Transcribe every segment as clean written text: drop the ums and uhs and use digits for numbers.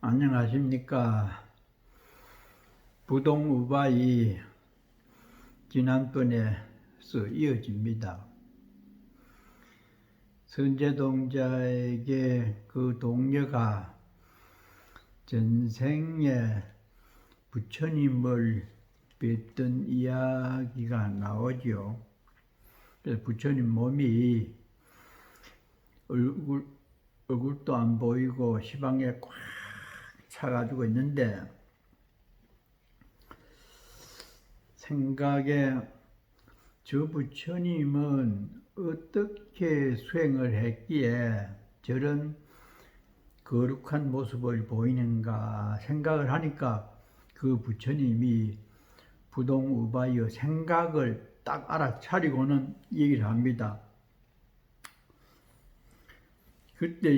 안녕하십니까. 부동우바이 지난번에서 이어집니다. 선제동자에게 그 동료가 전생에 부처님을 뵀던 이야기가 나오죠. 그래서 부처님 몸이 얼굴도 안 보이고 시방에 꽉 차가지고 있는데 생각에 저 부처님은 어떻게 수행을 했기에 저런 거룩한 모습을 보이는가 생각을 하니까 그 부처님이 부동우바이의 생각을 딱 알아차리고는 얘기를 합니다. 그때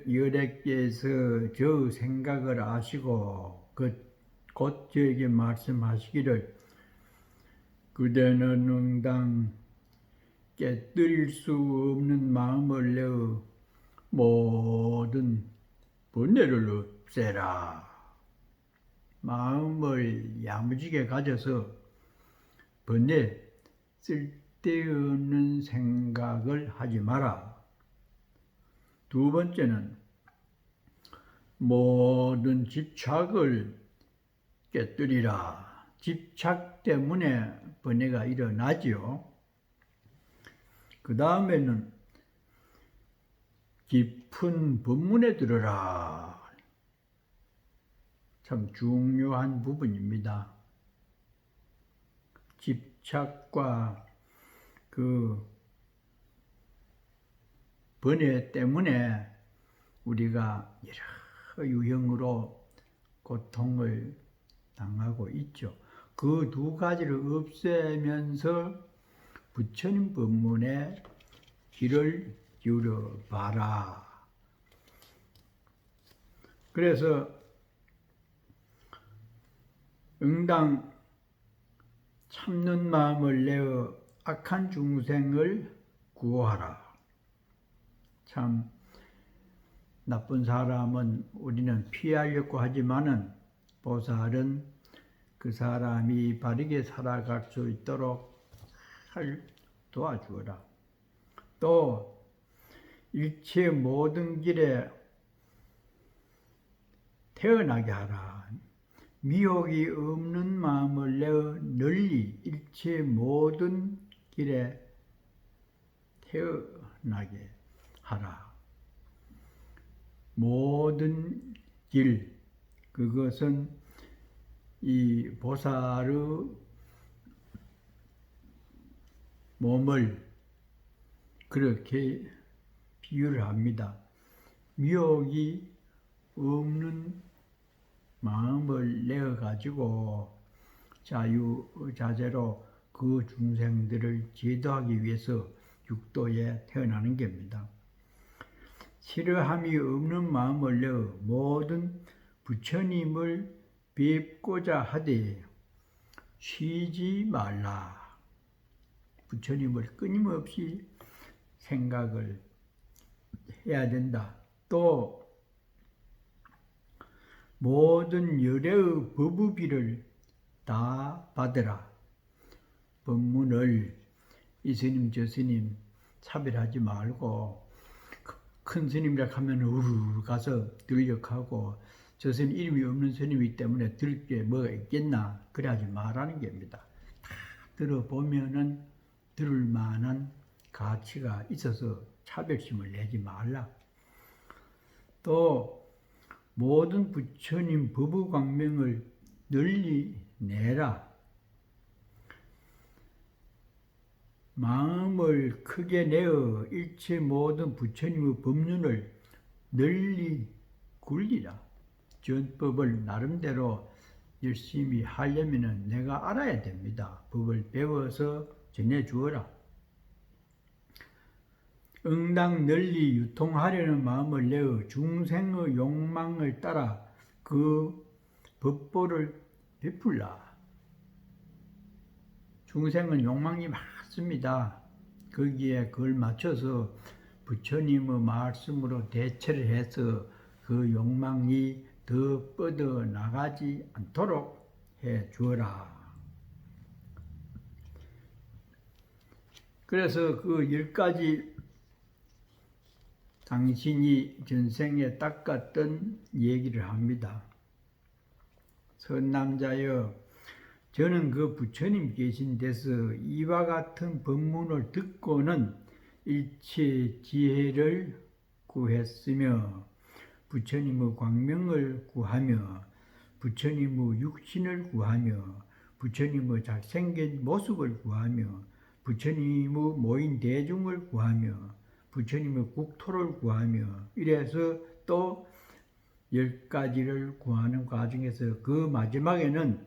열애께서 저 생각을 아시고 곧 저에게 말씀하시기를 그대는 응당 깨뜨릴 수 없는 마음을 내어 모든 번뇌를 없애라. 마음을 야무지게 가져서 번뇌 쓸데없는 생각을 하지 마라. 두 번째는 모든 집착을 깨뜨리라. 집착 때문에 번뇌가 일어나지요. 그 다음에는 깊은 법문에 들어라. 참 중요한 부분입니다. 집착과 그 번뇌 때문에 우리가 여러 유형으로 고통을 당하고 있죠. 그 두 가지를 없애면서 부처님 법문에 귀를 기울여 봐라. 그래서 응당 참는 마음을 내어 악한 중생을 구호하라. 참 나쁜 사람은 우리는 피하려고 하지만은 보살은 그 사람이 바르게 살아갈 수 있도록 도와주어라. 또 일체 모든 길에 태어나게 하라. 미혹이 없는 마음을 내어 널리 일체 모든 길에 태어나게 하라. 모든 길, 그것은 이 보살의 몸을 그렇게 비유를 합니다. 미혹이 없는 마음을 내어가지고 자유자재로 그 중생들을 제도하기 위해서 육도에 태어나는 겁니다. 싫어함이 없는 마음을 내어 모든 부처님을 뵙고자 하되 쉬지 말라. 부처님을 끊임없이 생각을 해야 된다. 또 모든 열애의 법의비를 다 받으라. 법문을 이 스님 저 스님 차별하지 말고 큰 스님이라 하면 우르르 가서 들적하고 저 스님 이름이 없는 스님이기 때문에 들을 게 뭐가 있겠나 그래야지 말하는 겁니다. 다 들어보면은 들을 만한 가치가 있어서 차별심을 내지 말라. 또 모든 부처님 법의 광명을 널리 내라. 마음을 크게 내어 일체 모든 부처님의 법륜을 널리 굴리라. 전법을 나름대로 열심히 하려면 내가 알아야 됩니다. 법을 배워서 전해주어라. 응당 널리 유통하려는 마음을 내어 중생의 욕망을 따라 그 법보를 베풀라. 중생은 욕망이 많습니다. 거기에 그걸 맞춰서 부처님의 말씀으로 대처를 해서 그 욕망이 더 뻗어 나가지 않도록 해 주어라. 그래서 그 10가지 당신이 전생에 닦았던 얘기를 합니다. 선남자여, 저는 그 부처님 계신 데서 이와 같은 법문을 듣고는 일체 지혜를 구했으며 부처님의 광명을 구하며 부처님의 육신을 구하며 부처님의 잘생긴 모습을 구하며 부처님의 모인 대중을 구하며 부처님의 국토를 구하며 이래서 또 10가지를 구하는 과정에서 그 마지막에는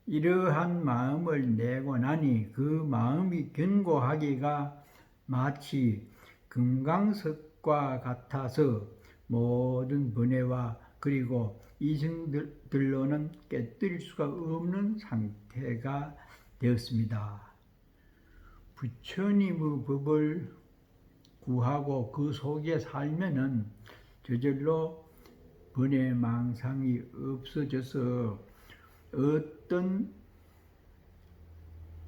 이러한 마음을 내고 나니 그 마음이 견고하기가 마치 금강석과 같아서 모든 번뇌와 그리고 이승들로는 깨뜨릴 수가 없는 상태가 되었습니다. 부처님의 법을 구하고 그 속에 살면은 저절로 번뇌 망상이 없어져서 어떤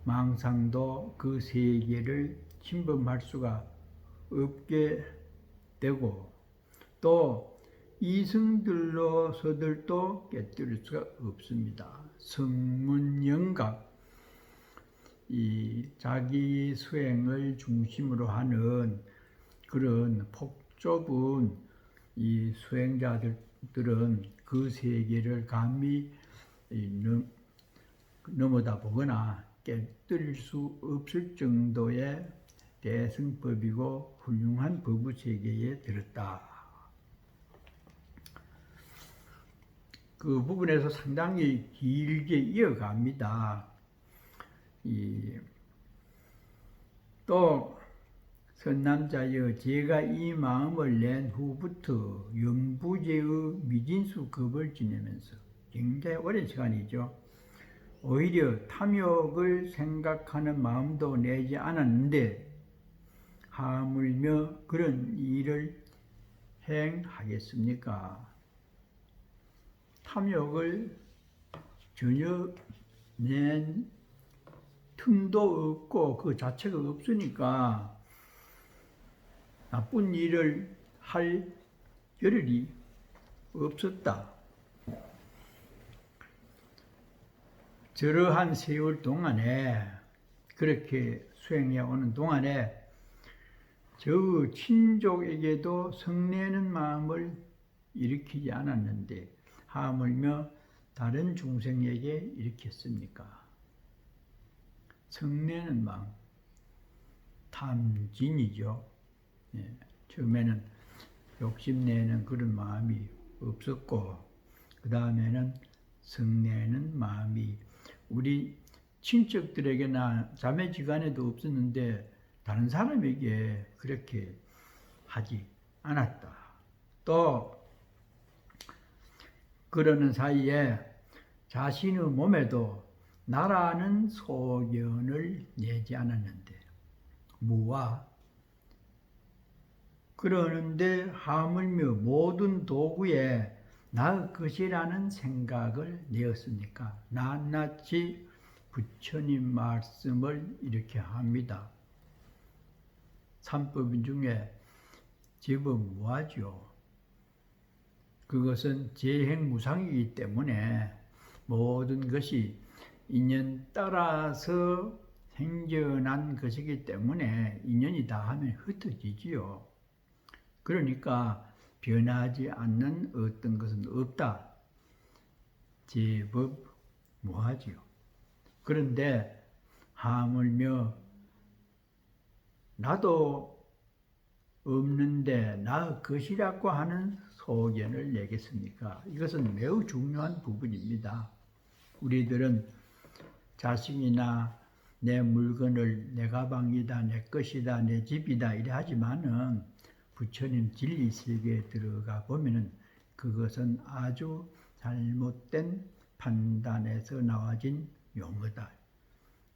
망상도 그 세계를 침범할 수가 없게 되고 또 이승들로서들도 깨뜨릴 수가 없습니다. 성문영각, 이 자기 수행을 중심으로 하는 그런 폭좁은 이 수행자들은 그 세계를 감히 넘어다 보거나 깨뜨릴 수 없을 정도의 대승법이고 훌륭한 법의세계에 들었다. 그 부분에서 상당히 길게 이어갑니다. 또 선남자여, 제가 이 마음을 낸 후부터 영부제의 미진수급을 지내면서 굉장히 오랜 시간이죠. 오히려 탐욕을 생각하는 마음도 내지 않았는데 하물며 그런 일을 행하겠습니까? 탐욕을 전혀 낸 틈도 없고 그 자체가 없으니까 나쁜 일을 할 겨를이 없었다. 저러한 세월 동안에 그렇게 수행해 오는 동안에 저 친족에게도 성내는 마음을 일으키지 않았는데 하물며 다른 중생에게 일으켰습니까? 성내는 마음, 탐진이죠. 처음에는 욕심내는 그런 마음이 없었고 그 다음에는 성내는 마음이 우리 친척들에게나 자매지간에도 없었는데 다른 사람에게 그렇게 하지 않았다. 또 그러는 사이에 자신의 몸에도 나라는 소견을 내지 않았는데 무와 그러는데 하물며 모든 도구에 나의 것이라는 생각을 내었으니까 낱낱이 부처님 말씀을 이렇게 합니다. 삼법 중에 제법 무하죠. 그것은 재행무상이기 때문에 모든 것이 인연 따라서 생겨난 것이기 때문에 인연이 다 하면 흩어지지요. 그러니까 변하지 않는 어떤 것은 없다. 제법 무하지요. 그런데 하물며 나도 없는데 나 것이라고 하는 소견을 내겠습니까? 이것은 매우 중요한 부분입니다. 우리들은 자식이나 내 물건을 내 가방이다, 내 것이다, 내 집이다 이래 하지만은 부처님 진리 세계에 들어가 보면은 그것은 아주 잘못된 판단에서 나와진 용어다.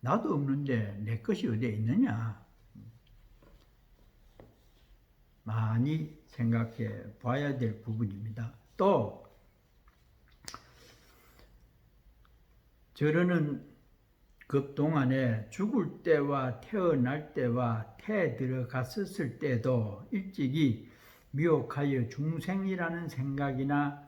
나도 없는데 내 것이 어디에 있느냐? 많이 생각해 봐야 될 부분입니다. 또 저러는 그동안에 죽을 때와 태어날 때와 태 들어갔었을 때도 일찍이 미혹하여 중생이라는 생각이나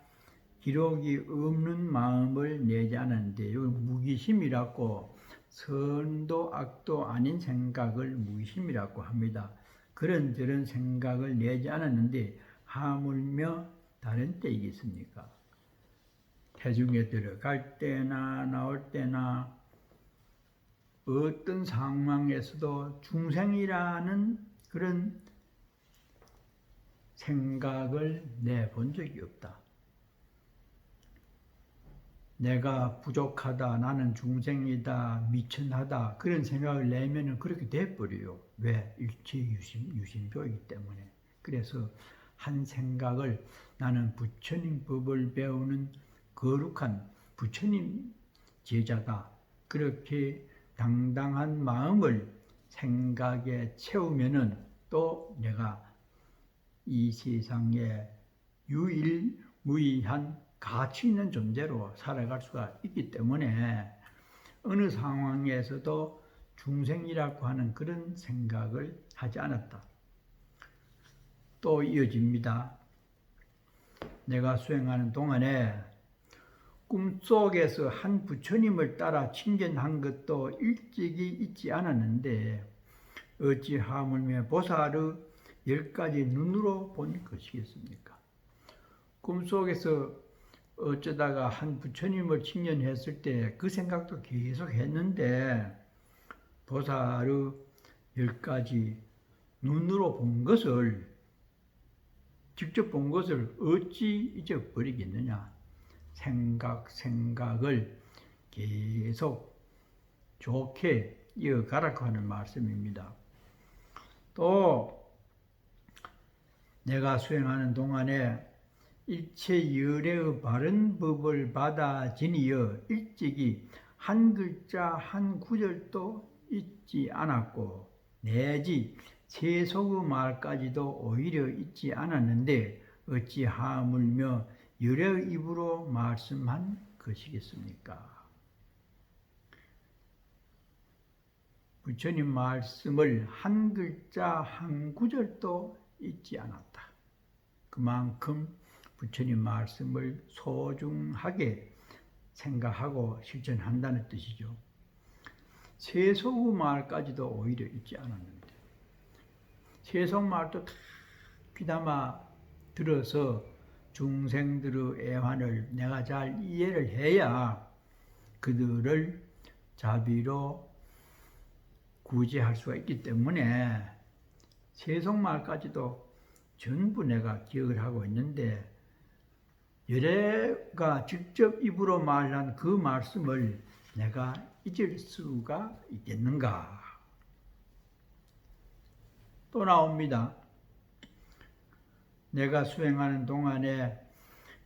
기록이 없는 마음을 내지 않았는데, 여기 무기심이라고, 선도 악도 아닌 생각을 무기심이라고 합니다. 그런저런 생각을 내지 않았는데 하물며 다른 때이겠습니까? 태중에 들어갈 때나 나올 때나 어떤 상황에서도 중생이라는 그런 생각을 내본 적이 없다. 내가 부족하다, 나는 중생이다, 미천하다, 그런 생각을 내면은 그렇게 돼버려요. 왜? 일체 유심조이기 때문에. 그래서 한 생각을, 나는 부처님 법을 배우는 거룩한 부처님 제자다, 그렇게 당당한 마음을 생각에 채우면은 또 내가 이 세상에 유일무이한 가치 있는 존재로 살아갈 수가 있기 때문에 어느 상황에서도 중생이라고 하는 그런 생각을 하지 않았다. 또 이어집니다. 내가 수행하는 동안에 꿈속에서 한 부처님을 따라 친견한 것도 일찍이 잊지 않았는데 어찌하물며 보살의 10가지 눈으로 본 것이겠습니까? 꿈속에서 어쩌다가 한 부처님을 친견했을 때 그 생각도 계속 했는데 보살의 10가지 눈으로 본 것을, 직접 본 것을 어찌 잊어버리겠느냐. 생각을 계속 좋게 이어가라고 하는 말씀입니다. 또 내가 수행하는 동안에 일체 열애의 바른 법을 받아지니여 일찍이 한 글자 한 구절도 잊지 않았고 내지 세속의 말까지도 오히려 잊지 않았는데 어찌하물며 열애의 입으로 말씀한 것이겠습니까? 부처님 말씀을 한 글자 한 구절도 잊지 않았다. 그만큼 부처님 말씀을 소중하게 생각하고 실천한다는 뜻이죠. 세속의 말까지도 오히려 잊지 않았는데 세속 말도 다 귀담아 들어서 중생들의 애환을 내가 잘 이해를 해야 그들을 자비로 구제할 수가 있기 때문에 세속 말까지도 전부 내가 기억을 하고 있는데 열애가 직접 입으로 말한 그 말씀을 내가 잊을 수가 있겠는가? 또 나옵니다. 내가 수행하는 동안에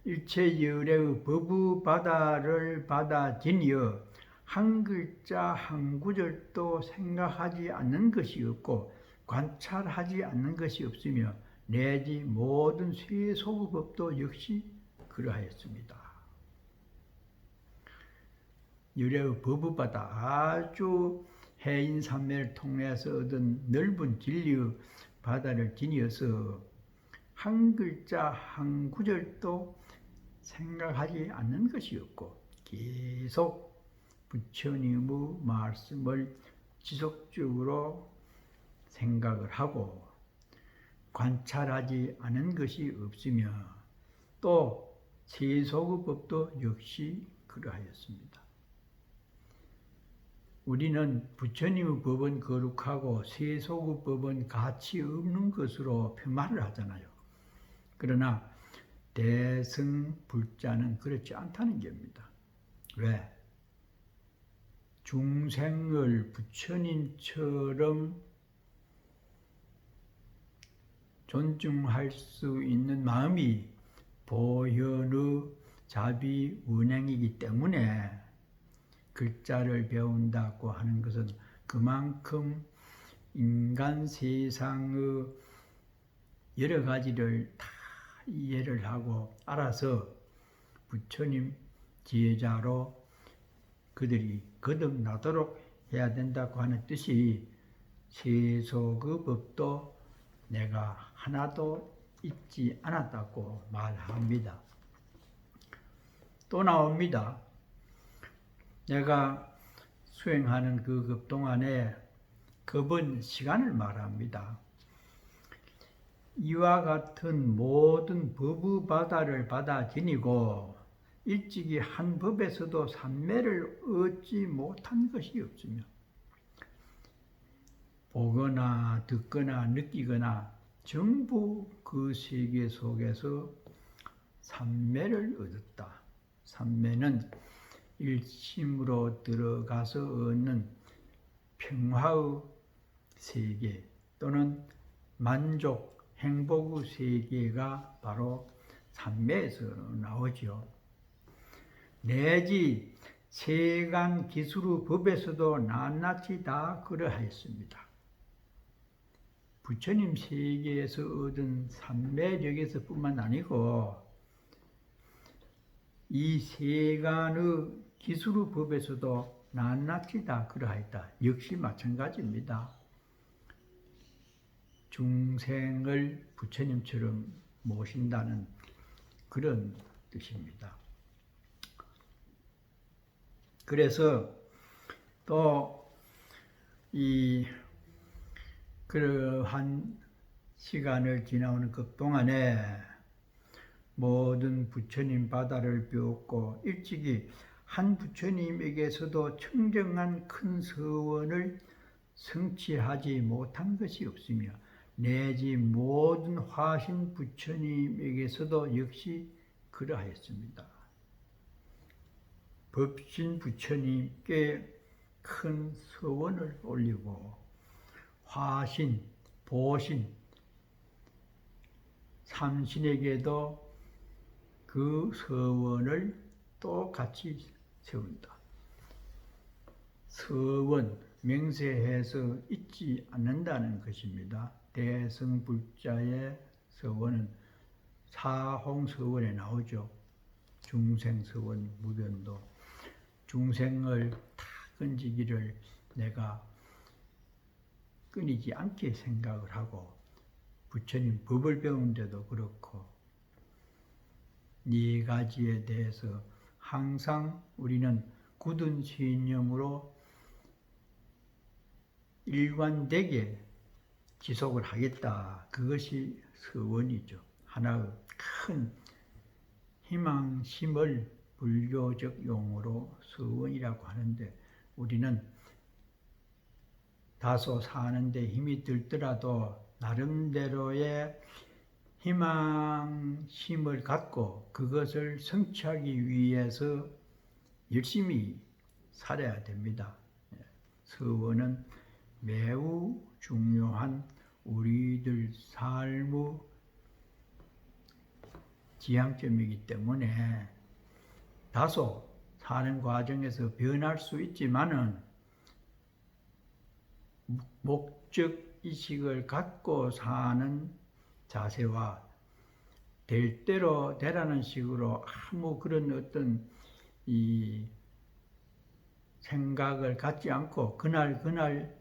일체 열애의 법의 바다를 받아지니여 한 글자 한 구절도 생각하지 않는 것이 없고 관찰하지 않는 것이 없으며 내지 모든 세속의 법도 역시 그러하였습니다. 열애의 법의 바다, 아주 해인산매를 통해서 얻은 넓은 진리의 바다를 지니어서 한 글자 한 구절도 생각하지 않는 것이 없고 계속 부처님의 말씀을 지속적으로 생각을 하고 관찰하지 않은 것이 없으며 또 세속의 법도 역시 그러하였습니다. 우리는 부처님의 법은 거룩하고 세속의 법은 가치 없는 것으로 폄하를 하잖아요. 그러나 대승불자는 그렇지 않다는 겁니다. 왜? 중생을 부처님처럼 존중할 수 있는 마음이 보현의 자비 운행이기 때문에 글자를 배운다고 하는 것은 그만큼 인간 세상의 여러 가지를 다 이해를 하고 알아서 부처님 제자로 그들이 거듭나도록 해야 된다고 하는 뜻이 세속 그 법도 내가 하나도 잊지 않았다고 말합니다. 또 나옵니다. 내가 수행하는 그 급 동안에 급은 시간을 말합니다. 이와 같은 모든 법의 바다를 받아 지니고 일찍이 한 법에서도 삼매를 얻지 못한 것이 없으며 보거나 듣거나 느끼거나 전부 그 세계 속에서 삼매를 얻었다. 삼매는 일심으로 들어가서 얻는 평화의 세계 또는 만족, 행복의 세계가 바로 삼매에서 나오죠. 내지 세간 기술의 법에서도 낱낱이 다 그러하였습니다. 부처님 세계에서 얻은 삼매력에서 뿐만 아니고 이 세간의 기술의 법에서도 낱낱이 다 그러하였다. 역시 마찬가지입니다. 중생을 부처님처럼 모신다는 그런 뜻입니다. 그래서 또 이 그러한 시간을 지나오는 그 동안에 모든 부처님 바다를 배웠고 일찍이 한 부처님에게서도 청정한 큰 서원을 성취하지 못한 것이 없으며 내지 모든 화신 부처님에게서도 역시 그러하였습니다. 법신 부처님께 큰 서원을 올리고 화신, 보신, 삼신에게도 그 서원을 또 같이 세운다. 서원, 명세해서 잊지 않는다는 것입니다. 대승불자의 서원은 사홍서원에 나오죠. 중생서원 무변도. 중생을 다 건지기를 내가 끊이지 않게 생각을 하고 부처님 법을 배우는데도 그렇고 네 가지에 대해서 항상 우리는 굳은 신념으로 일관되게 지속을 하겠다. 그것이 서원이죠. 하나의 큰 희망심을 불교적 용어로 서원이라고 하는데 우리는 다소 사는데 힘이 들더라도 나름대로의 희망심을 갖고 그것을 성취하기 위해서 열심히 살아야 됩니다. 서원은 매우 중요한 우리들 삶의 지향점이기 때문에 다소 사는 과정에서 변할 수 있지만은 목적의식을 갖고 사는 자세와 될 대로 되라는 식으로 아무 그런 어떤 이 생각을 갖지 않고 그날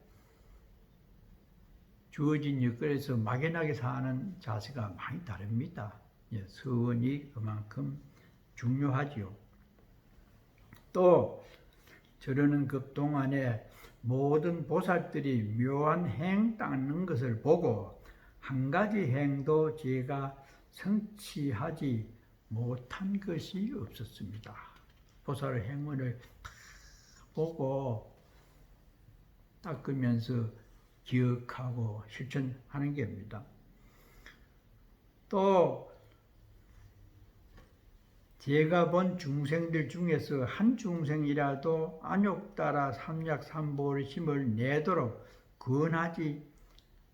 주어진 여건에서 막연하게 사는 자세가 많이 다릅니다. 서원이 그만큼 중요하지요. 또 저러는 그 동안에 모든 보살들이 묘한 행 닦는 것을 보고 한 가지 행도 제가 성취하지 못한 것이 없었습니다. 보살의 행문을 다 보고 닦으면서 기억하고 실천하는 겁니다. 또 제가 본 중생들 중에서 한 중생이라도 안욕 따라 삼약삼보의 힘을 내도록 권하지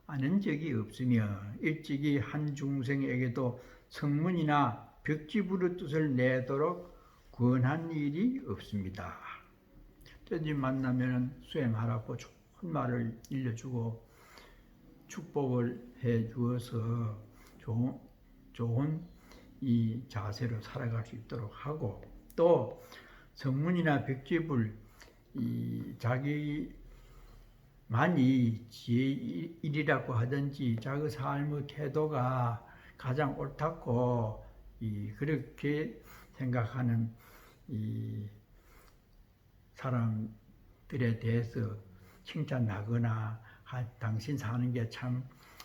않은 적이 없으며 일찍이 한 중생에게도 성문이나 벽지부의 뜻을 내도록 권한 일이 없습니다. 때님 만나면 수행하라고 좋은 말을 일러주고 축복을 해 주어서 좋은 이 자세로 살아갈 수 있도록 하고 또 성문이나 벽지불 자기만이 제1이라고 하든지 자기 삶의 태도가 가장 옳다고 그렇게 생각하는 이 사람들에 대해서 칭찬하거나 당신 사는 게 참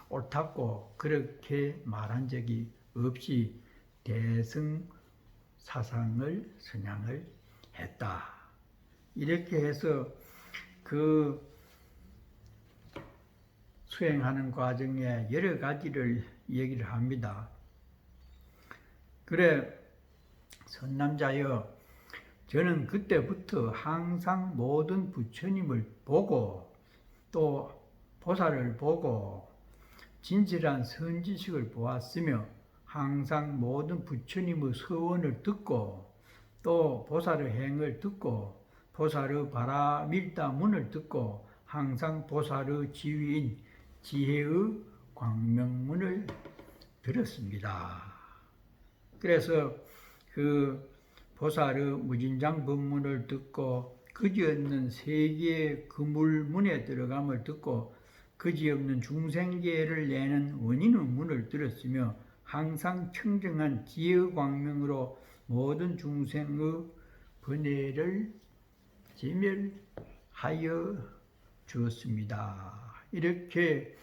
옳다고 그렇게 말한 적이 없이 대승 사상을 선양을 했다. 이렇게 해서 그 수행하는 과정에 여러 가지를 얘기를 합니다. 그래, 선남자여, 저는 그때부터 항상 모든 부처님을 보고 또 보살을 보고 진실한 선지식을 보았으며 항상 모든 부처님의 서원을 듣고 또 보살의 행을 듣고 보살의 바라밀다문을 듣고 항상 보살의 지위인 지혜의 광명문을 들었습니다. 그래서 그 보살의 무진장 법문을 듣고 그지없는 세계의 그물문에 들어감을 듣고 그지없는 중생계를 내는 원인의 문을 들었으며 항상 청정한 지혜의 광명으로 모든 중생의 번뇌를 제멸하여 주었습니다. 이렇게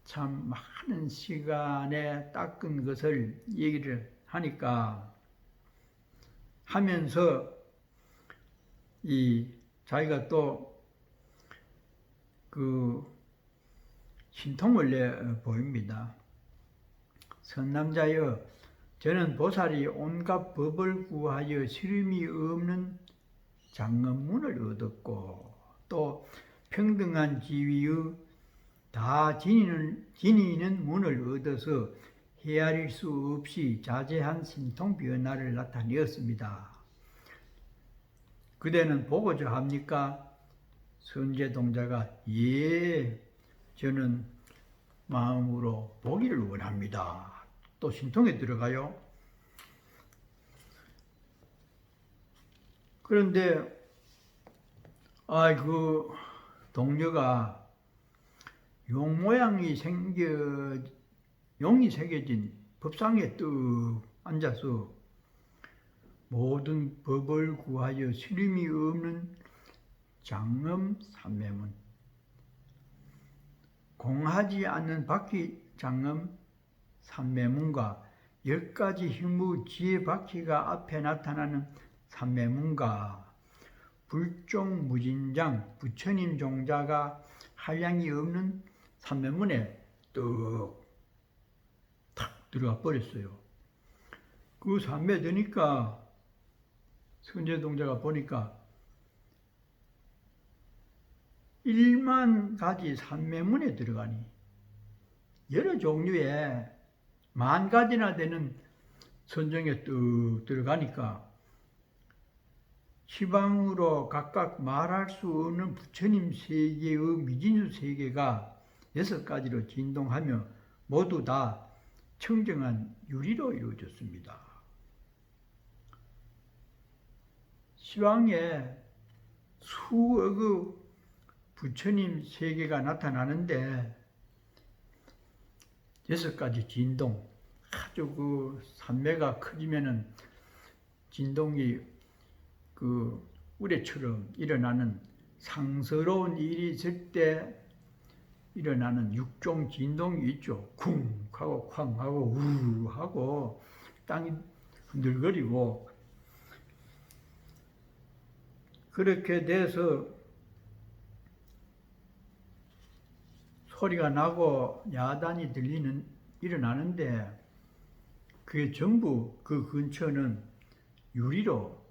참 많은 시간에 닦은 것을 얘기를 하니까 하면서 자기가 또 그 신통을 내 보입니다. 선남자여, 저는 보살이 온갖 법을 구하여 시름이 없는 장엄문을 얻었고 또 평등한 지위의 다 지니는 문을 얻어서 헤아릴 수 없이 자제한 신통 변화를 나타내었습니다. 그대는 보고자 합니까? 선제동자가 예, 저는 마음으로 보기를 원합니다. 또 신통에 들어가요. 그런데 그 동료가 용 모양이 용이 새겨진 법상에 뚝 앉아서 모든 법을 구하여 시름이 없는 장엄 삼매문, 공하지 않는 바퀴 장엄 삼매문과 10가지 힘의 지혜 바퀴가 앞에 나타나는 삼매문과 불종 무진장 부처님 종자가 한량이 없는 삼매문에 탁 들어가 버렸어요. 그 삼매 드니까 선제동자가 보니까 1만 가지 삼매문에 들어가니 여러 종류의 10,000가지나 되는 선정에 뚝 들어가니까 시방으로 각각 말할 수 없는 부처님 세계의 미진수 세계가 6가지로 진동하며 모두 다 청정한 유리로 이루어졌습니다. 시방에 수억의 부처님 세계가 나타나는데 6가지 진동, 아주 그 산매가 커지면은 진동이 그 우레처럼 일어나는 상스러운 일이 있을 때 일어나는 육종 진동이 있죠. 쿵 하고 쾅 하고 우 하고 땅이 흔들거리고 그렇게 돼서 소리가 나고 야단이 일어나는데 그게 전부 그 근처는 유리로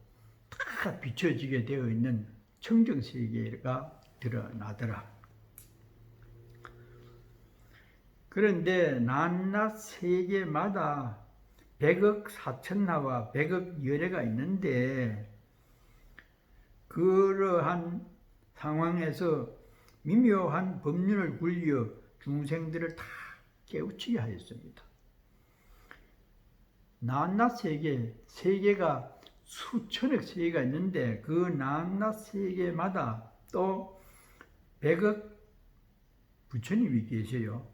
다 비춰지게 되어 있는 청정세계가 드러나더라. 그런데 낱낱 세계마다 100억 사천나와 100억 열애가 있는데 그러한 상황에서 미묘한 법륜을 굴려 중생들을 다 깨우치게 하였습니다. 낱낱 세계가 수천억 세계가 있는데 그 낮낮 세계마다 또 100억 부처님이 계셔요.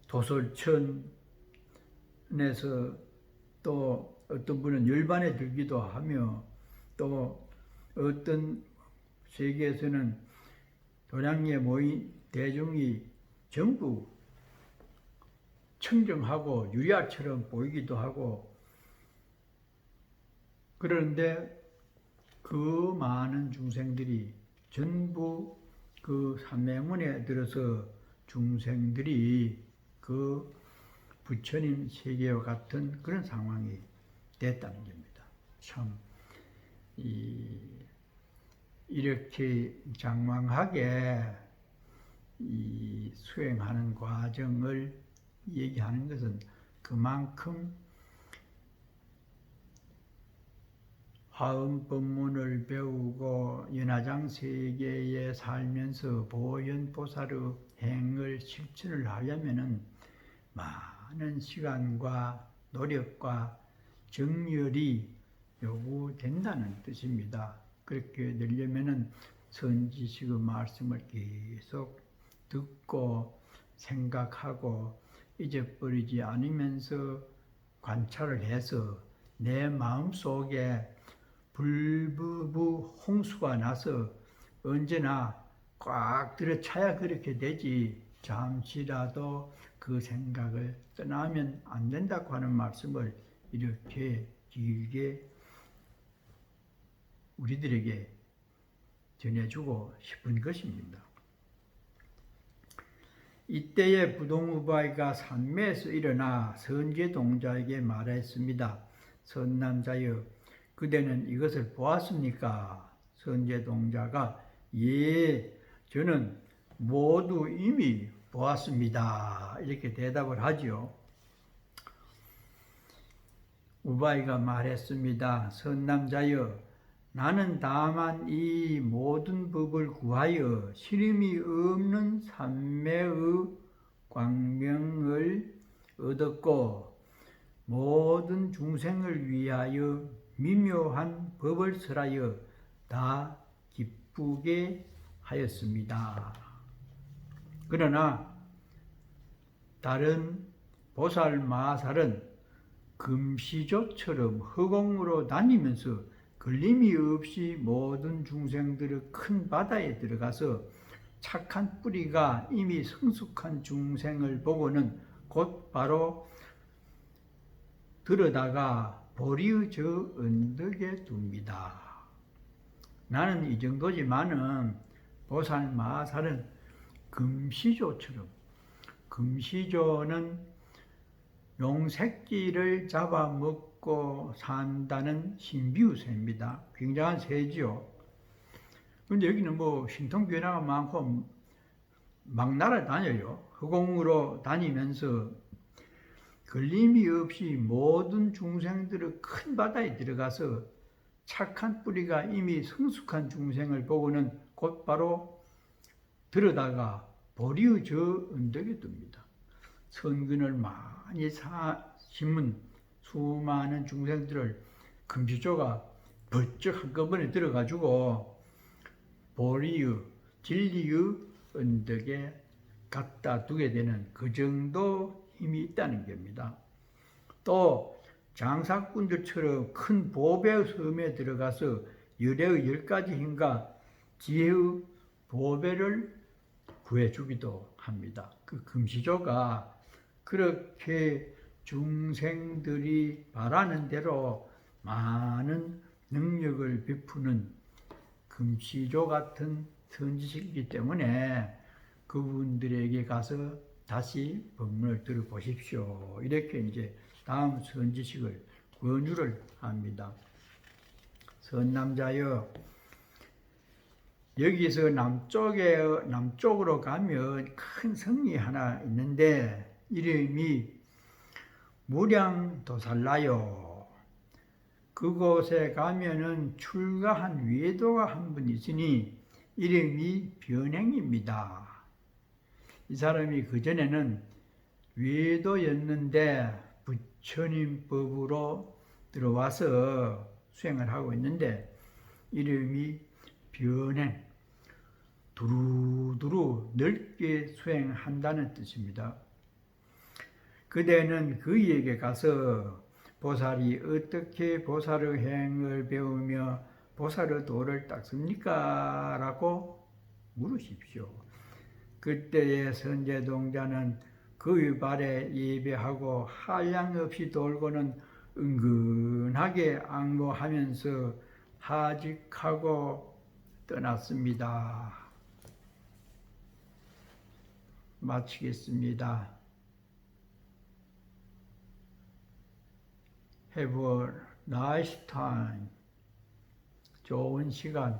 도솔천에서 또 어떤 분은 열반에 들기도 하며 또 어떤 세계에서는 도량에 모인 대중이 전부 청정하고 유리알처럼 보이기도 하고 그런데 그 많은 중생들이 전부 그 삼매문에 들어서 중생들이 그 부처님 세계와 같은 그런 상황이 됐다는 겁니다. 참 이렇게 장황하게 이 수행하는 과정을 얘기하는 것은 그만큼 화엄법문을 배우고 연화장 세계에 살면서 보현보살의 행을 실천을 하려면은 많은 시간과 노력과 정열이 요구된다는 뜻입니다. 그렇게 되려면은 선지식의 말씀을 계속 듣고 생각하고 잊어버리지 않으면서 관찰을 해서 내 마음속에 불부부 홍수가 나서 언제나 꽉 들어차야 그렇게 되지 잠시라도 그 생각을 떠나면 안 된다고 하는 말씀을 이렇게 길게 우리들에게 전해주고 싶은 것입니다. 이때에 부동우바이가 산매에서 일어나 선제동자에게 말했습니다. 선남자여, 그대는 이것을 보았습니까? 선제동자가 예, 저는 모두 이미 보았습니다. 이렇게 대답을 하지요. 우바이가 말했습니다. 선남자여, 나는 다만 이 모든 법을 구하여 시름이 없는 삼매의 광명을 얻었고 모든 중생을 위하여 미묘한 법을 설하여 다 기쁘게 하였습니다. 그러나 다른 보살 마살은 금시조처럼 허공으로 다니면서 걸림이 없이 모든 중생들의 큰 바다에 들어가서 착한 뿌리가 이미 성숙한 중생을 보고는 곧바로 들어다가 보리의 저 언덕에 둡니다. 나는 이 정도지만은 보살 마살은 금시조처럼, 금시조는 용새끼를 잡아먹고 산다는 신비유새입니다. 굉장한 새지요. 근데 여기는 뭐 신통변화가 많고 막 날아다녀요. 허공으로 다니면서 걸림이 없이 모든 중생들의 큰 바다에 들어가서 착한 뿌리가 이미 성숙한 중생을 보고는 곧바로 들어다가 보리의 저 언덕에 둡니다. 선근을 많이 심은 수많은 중생들을 금시조가 번쩍 한꺼번에 들어가지고 보리의 진리의 언덕에 갖다 두게 되는 그 정도 힘이 있다는 겁니다. 또 장사꾼들처럼 큰 보배의 섬에 들어가서 열의 10가지 힘과 지혜의 보배를 구해주기도 합니다. 그 금시조가 그렇게 중생들이 바라는 대로 많은 능력을 베푸는 금시조 같은 선지식이기 때문에 그분들에게 가서 다시 법문을 들어보십시오. 이렇게 이제 다음 선지식을 권유를 합니다. 선남자여, 여기서 남쪽으로 가면 큰 성이 하나 있는데 이름이 무량도살라요. 그곳에 가면은 출가한 외도가 한 분 있으니 이름이 변행입니다. 이 사람이 그전에는 외도였는데 부처님 법으로 들어와서 수행을 하고 있는데 이름이 변행, 두루두루 넓게 수행한다는 뜻입니다. 그대는 그이에게 가서 보살이 어떻게 보살의 행을 배우며 보살의 도를 닦습니까? 라고 물으십시오. 그때의 선제동자는 그의 발에 예배하고 한량없이 돌고는 은근하게 앙모하면서 하직하고 떠났습니다. 마치겠습니다. Have a nice time. 좋은 시간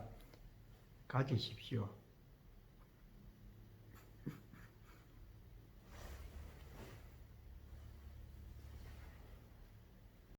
가지십시오.